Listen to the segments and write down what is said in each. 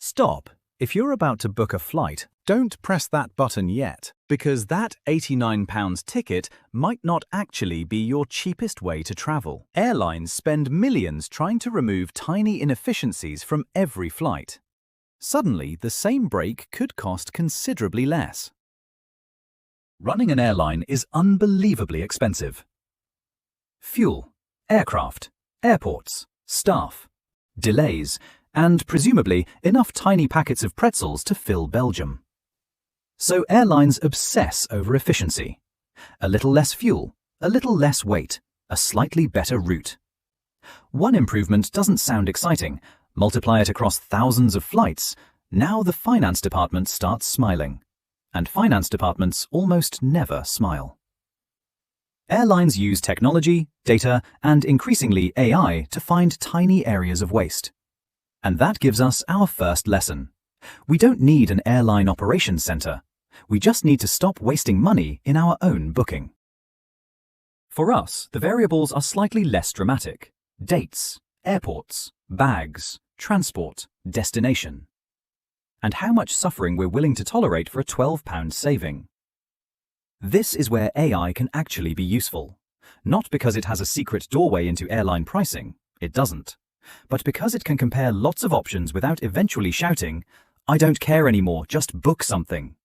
Stop! If you're about to book a flight, don't press that button yet, because that £89 ticket might not actually be your cheapest way to travel. Airlines spend millions trying to remove tiny inefficiencies from every flight. Suddenly, the same break could cost considerably less. Running an airline is unbelievably expensive. Fuel, aircraft, airports, staff, delays, and presumably enough tiny packets of pretzels to fill Belgium. So airlines obsess over efficiency. A little less fuel, a little less weight, a slightly better route. One improvement doesn't sound exciting. Multiply it across thousands of flights. Now the finance department starts smiling. And finance departments almost never smile. Airlines use technology, data, and increasingly AI to find tiny areas of waste. And that gives us our first lesson. We don't need an airline operations center. We just need to stop wasting money in our own booking. For us, the variables are slightly less dramatic. Dates, airports, bags, transport, destination. And how much suffering we're willing to tolerate for a £12 saving. This is where AI can actually be useful. Not because it has a secret doorway into airline pricing. It doesn't. But because it can compare lots of options without eventually shouting, "I don't care anymore, just book something."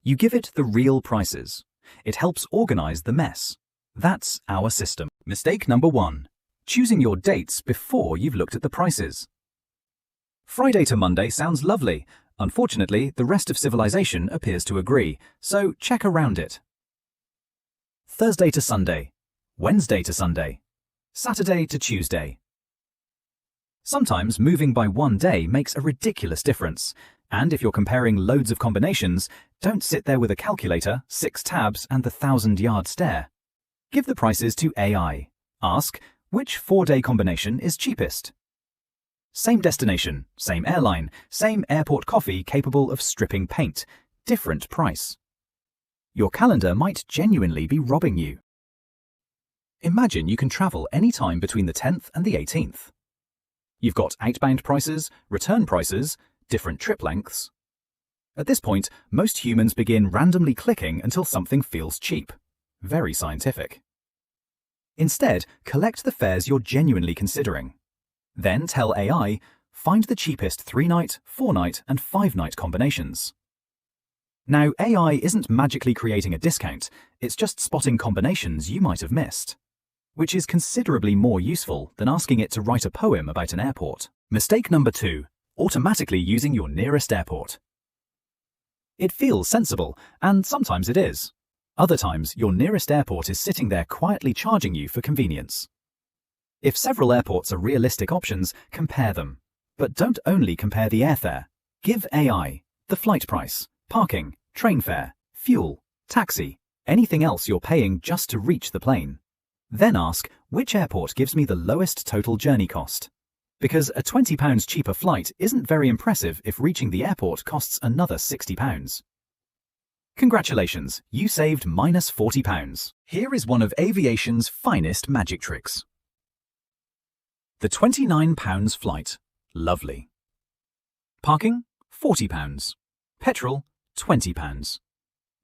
You give it the real prices. It helps organize the mess. That's our system. Mistake number 1. Choosing your dates before you've looked at the prices. Friday to Monday sounds lovely. Unfortunately, the rest of civilization appears to agree, so check around it. Thursday to Sunday, Wednesday to Sunday, Saturday to Tuesday. Sometimes moving by one day makes a ridiculous difference, and if you're comparing loads of combinations, don't sit there with a calculator, 6 tabs, and the 1,000-yard stare. Give the prices to AI. Ask, which 4-day combination is cheapest? Same destination, same airline, same airport coffee capable of stripping paint, different price. Your calendar might genuinely be robbing you. Imagine you can travel any time between the 10th and the 18th. You've got outbound prices, return prices, different trip lengths. At this point, most humans begin randomly clicking until something feels cheap. Very scientific. Instead, collect the fares you're genuinely considering. Then tell AI, find the cheapest 3-night, 4-night, and 5-night combinations. Now, AI isn't magically creating a discount, it's just spotting combinations you might have missed, which is considerably more useful than asking it to write a poem about an airport. Mistake number 2, automatically using your nearest airport. It feels sensible, and sometimes it is. Other times, your nearest airport is sitting there quietly charging you for convenience. If several airports are realistic options, compare them. But don't only compare the airfare. Give AI the flight price, parking, train fare, fuel, taxi, anything else you're paying just to reach the plane. Then ask, which airport gives me the lowest total journey cost? Because a £20 cheaper flight isn't very impressive if reaching the airport costs another £60. Congratulations, you saved -£40. Here is one of aviation's finest magic tricks. The £29 flight. Lovely. Parking, £40. Petrol, £20.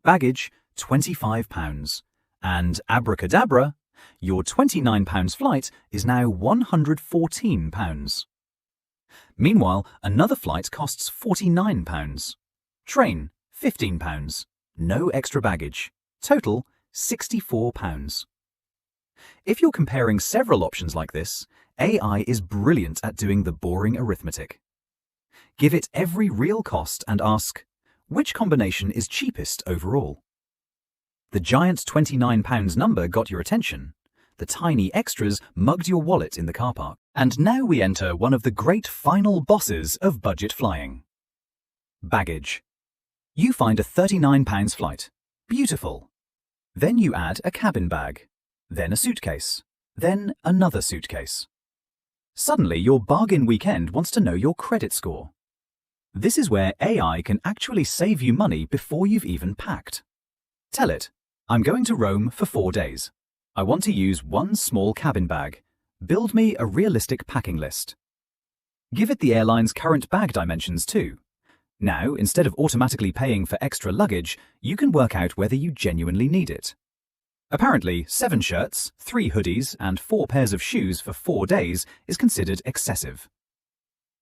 Baggage, £25. And abracadabra, your £29 flight is now £114. Meanwhile, another flight costs £49. Train, £15. No extra baggage. Total, £64. If you're comparing several options like this, AI is brilliant at doing the boring arithmetic. Give it every real cost and ask, which combination is cheapest overall? The giant £29 number got your attention. The tiny extras mugged your wallet in the car park. And now we enter one of the great final bosses of budget flying. Baggage. You find a £39 flight. Beautiful. Then you add a cabin bag. Then a suitcase. Then another suitcase. Suddenly, your bargain weekend wants to know your credit score. This is where AI can actually save you money before you've even packed. Tell it, I'm going to Rome for 4 days. I want to use one small cabin bag. Build me a realistic packing list. Give it the airline's current bag dimensions too. Now, instead of automatically paying for extra luggage, you can work out whether you genuinely need it. Apparently, 7 shirts, 3 hoodies, and 4 pairs of shoes for 4 days is considered excessive.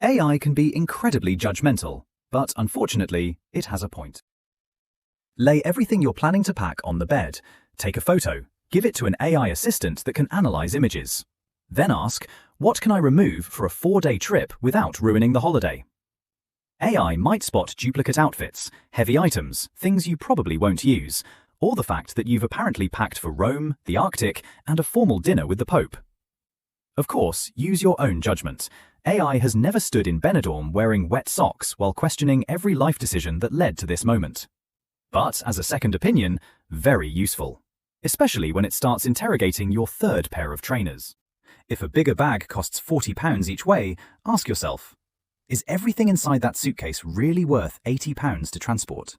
AI can be incredibly judgmental, but unfortunately, it has a point. Lay everything you're planning to pack on the bed, take a photo, give it to an AI assistant that can analyze images. Then ask, what can I remove for a 4-day trip without ruining the holiday? AI might spot duplicate outfits, heavy items, things you probably won't use, or the fact that you've apparently packed for Rome, the Arctic, and a formal dinner with the Pope. Of course, use your own judgment. AI has never stood in Benidorm wearing wet socks while questioning every life decision that led to this moment. But as a second opinion, very useful, especially when it starts interrogating your third pair of trainers. If a bigger bag costs £40 each way, ask yourself, is everything inside that suitcase really worth £80 to transport?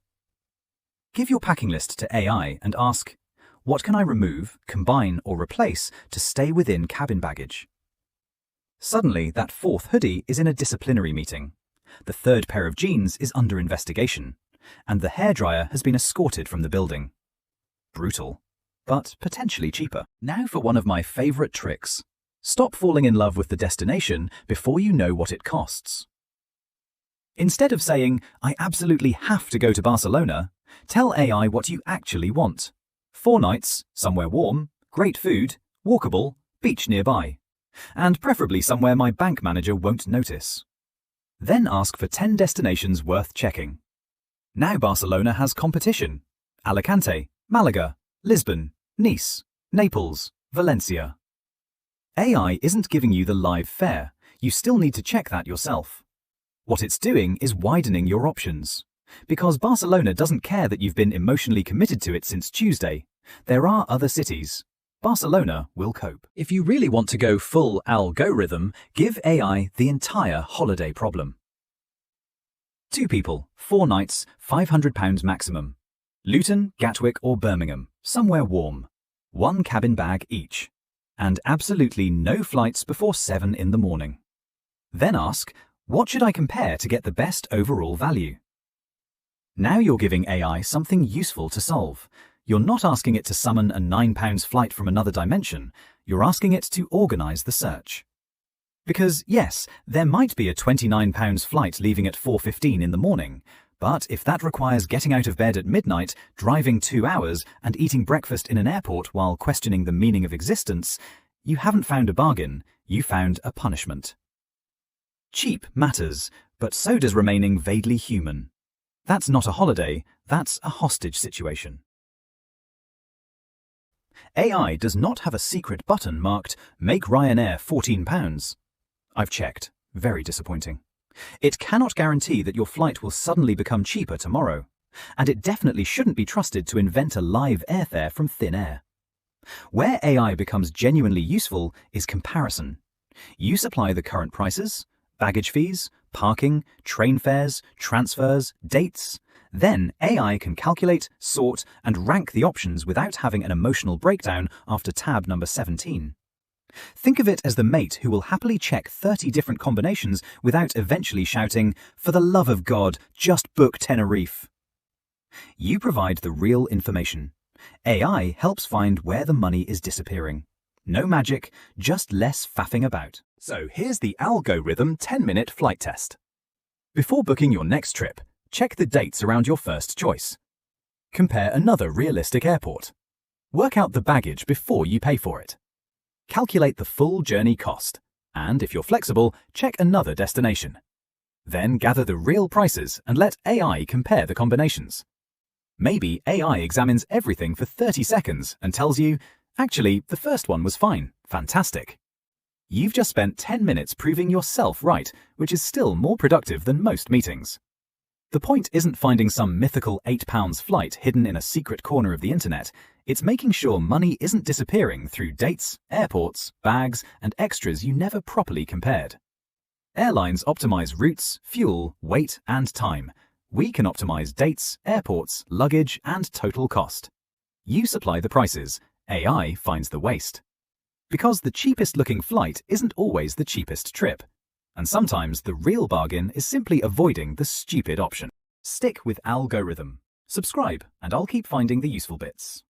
Give your packing list to AI and ask, what can I remove, combine, or replace to stay within cabin baggage? Suddenly, that 4th hoodie is in a disciplinary meeting. The 3rd pair of jeans is under investigation, and the hairdryer has been escorted from the building. Brutal, but potentially cheaper. Now for one of my favorite tricks. Stop falling in love with the destination before you know what it costs. Instead of saying, I absolutely have to go to Barcelona, tell AI what you actually want. 4 nights, somewhere warm, great food, walkable, beach nearby, and preferably somewhere my bank manager won't notice. Then ask for 10 destinations worth checking. Now Barcelona has competition. Alicante, Malaga, Lisbon, Nice, Naples, Valencia. AI isn't giving you the live fare. You still need to check that yourself. What it's doing is widening your options. Because Barcelona doesn't care that you've been emotionally committed to it since Tuesday. There are other cities. Barcelona will cope. If you really want to go full algorithm, give AI the entire holiday problem. 2 people, 4 nights, £500 maximum. Luton, Gatwick or Birmingham, somewhere warm. 1 cabin bag each. And absolutely no flights before 7 in the morning. Then ask, what should I compare to get the best overall value? Now you're giving AI something useful to solve. You're not asking it to summon a £9 flight from another dimension. You're asking it to organise the search. Because yes, there might be a £29 flight leaving at 4:15 in the morning, but if that requires getting out of bed at midnight, driving 2 hours, and eating breakfast in an airport while questioning the meaning of existence, you haven't found a bargain, you found a punishment. Cheap matters, but so does remaining vaguely human. That's not a holiday, that's a hostage situation. AI does not have a secret button marked, Make Ryanair £14. I've checked. Very disappointing. It cannot guarantee that your flight will suddenly become cheaper tomorrow, and it definitely shouldn't be trusted to invent a live airfare from thin air. Where AI becomes genuinely useful is comparison. You supply the current prices, baggage fees, parking, train fares, transfers, dates. Then AI can calculate, sort, and rank the options without having an emotional breakdown after tab number 17. Think of it as the mate who will happily check 30 different combinations without eventually shouting, for the love of God, just book Tenerife. You provide the real information. AI helps find where the money is disappearing. No magic, just less faffing about. So here's the algorithm 10-minute flight test. Before booking your next trip, check the dates around your first choice. Compare another realistic airport. Work out the baggage before you pay for it. Calculate the full journey cost, and if you're flexible, check another destination. Then gather the real prices and let AI compare the combinations. Maybe AI examines everything for 30 seconds and tells you, actually, the first one was fine, fantastic. You've just spent 10 minutes proving yourself right, which is still more productive than most meetings. The point isn't finding some mythical £8 flight hidden in a secret corner of the internet. It's making sure money isn't disappearing through dates, airports, bags, and extras you never properly compared. Airlines optimize routes, fuel, weight, and time. We can optimize dates, airports, luggage, and total cost. You supply the prices. AI finds the waste. Because the cheapest looking flight isn't always the cheapest trip. And sometimes the real bargain is simply avoiding the stupid option. Stick with Algorithm. Subscribe, and I'll keep finding the useful bits.